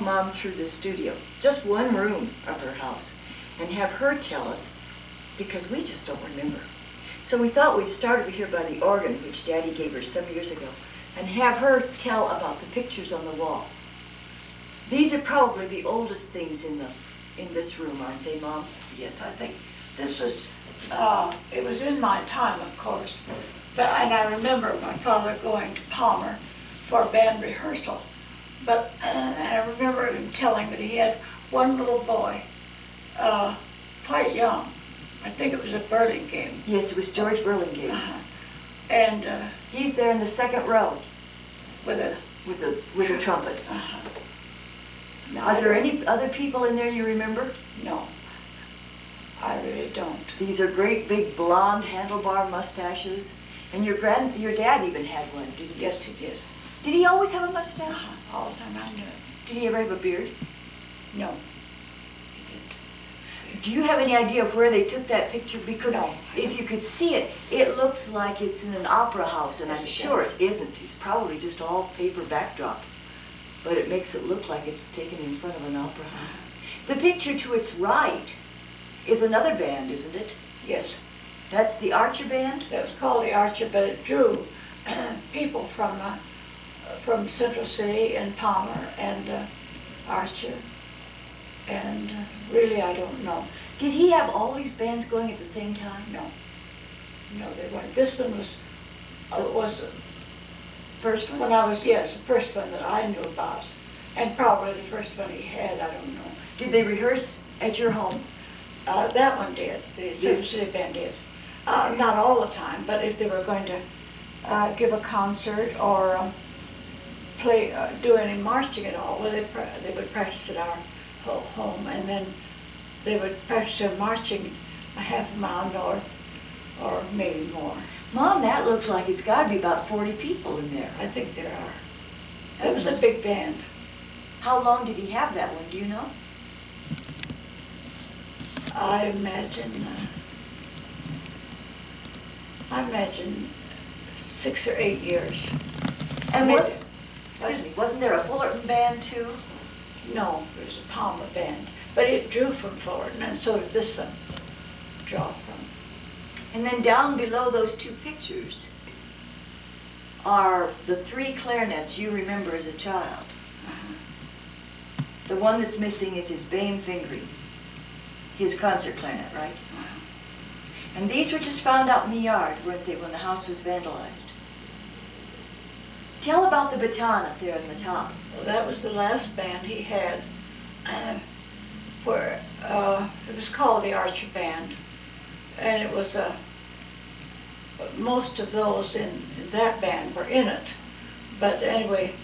Mom through the studio, just one room of her house, and have her tell us, because we just don't remember. So we thought we'd start over here by the organ, which Daddy gave her some years ago, and have her tell about the pictures on the wall. These are probably the oldest things in this room, aren't they, Mom? Yes, I think this was, it was in my time, of course. And I remember my father going to Palmer for a band rehearsal. But I remember him telling that he had one little boy, quite young. I think it was a Burlingame. Yes, it was George Burlingame. And he's there in the second row with a trumpet. No, Are there any other people in there you remember? No, I really don't. These are great big blonde handlebar mustaches, and your dad even had one, didn't he? Yes, he did. Did he always have a mustache? All the time I knew it. Did he ever have a beard? No, he didn't. Do you have any idea of where they took that picture? Because no, if you could see it, it looks like it's in an opera house, and yes, I'm sure it isn't. It's probably just all paper backdrop. But it makes it look like it's taken in front of an opera house. The picture to its right is another band, isn't it? Yes. That's the Archer Band? It was called the Archer, but it drew people from Central City and Palmer and Archer. And really, I don't know. Did he have all these bands going at the same time? No. No, they weren't. This one was first one? When I was, yes, the first one that I knew about. And probably the first one he had, I don't know. Did they rehearse at your home? That one did. The Central City Band did. Not all the time, but if they were going to give a concert or do any marching at all, well, they would practice at our home, and then they would practice their marching a half a mile north, or maybe more. Mom, that looks like it's got to be about 40 people in there. I think there are. That was a big band. How long did he have that one, do you know? I imagine 6 or 8 years. And wasn't there a Fullerton band too? No, there was a Palmer band, but it drew from Fullerton, and so did this one draw from. And then down below those two pictures are the 3 clarinets you remember as a child. The one that's missing is his Bame fingering, his concert clarinet, right? And these were just found out in the yard, weren't they, when the house was vandalized? Tell about the baton up there on the top. Well, that was the last band he had, where it was called the Archer Band, and it was most of those in that band were in it. But anyway,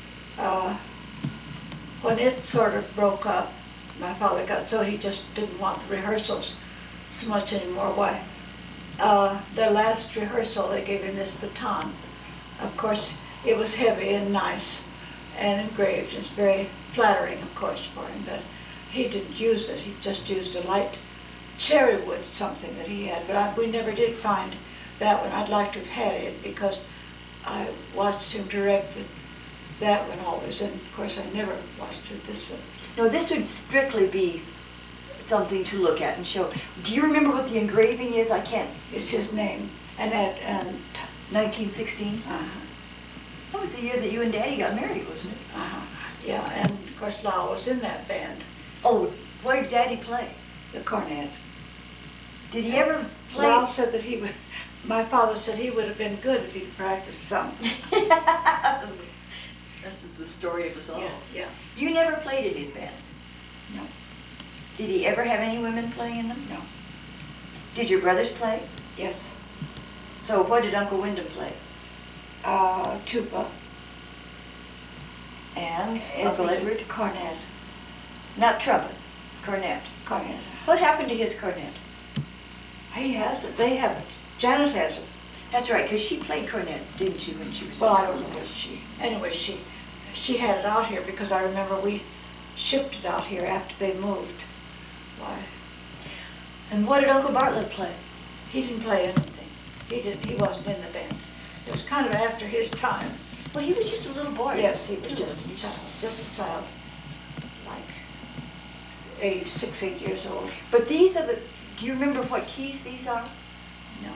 when it sort of broke up, my father got so he just didn't want the rehearsals so much anymore. Why? Their last rehearsal, they gave him this baton. Of course, it was heavy and nice and engraved. It's very flattering, of course, for him, but he didn't use it. He just used a light cherry wood, something that he had. But we never did find that one. I'd like to have had it because I watched him direct with that one always, and of course I never watched with this one. No, this would strictly be something to look at and show. Do you remember what the engraving is? I can't. It's his name, and at 1916? That was the year that you and Daddy got married, wasn't it? Yeah, and of course Lau was in that band. Oh, what did Daddy play? The cornet. Did he ever play? Lau said that he would, my father said he would have been good if he'd practiced some. That's the story of us all. Yeah. You never played in his bands? No. Did he ever have any women playing in them? No. Did your brothers play? Yes. So what did Uncle Wyndham play? Tuba. And Uncle Edward? Cornet. Not trumpet, cornet. Cornet. What happened to his cornet? He has it. They have it. Janet has it. That's right, because she played cornet, didn't she, when she was Well, I don't know what she... Anyway, she had it out here because I remember we shipped it out here after they moved. Why? And what did Uncle Bartlett play? He didn't play anything. He wasn't in the band. It was kind of after his time. Well, he was just a little boy. Yes, he was just a child. 8 years old. But these are the, do you remember what keys these are? No.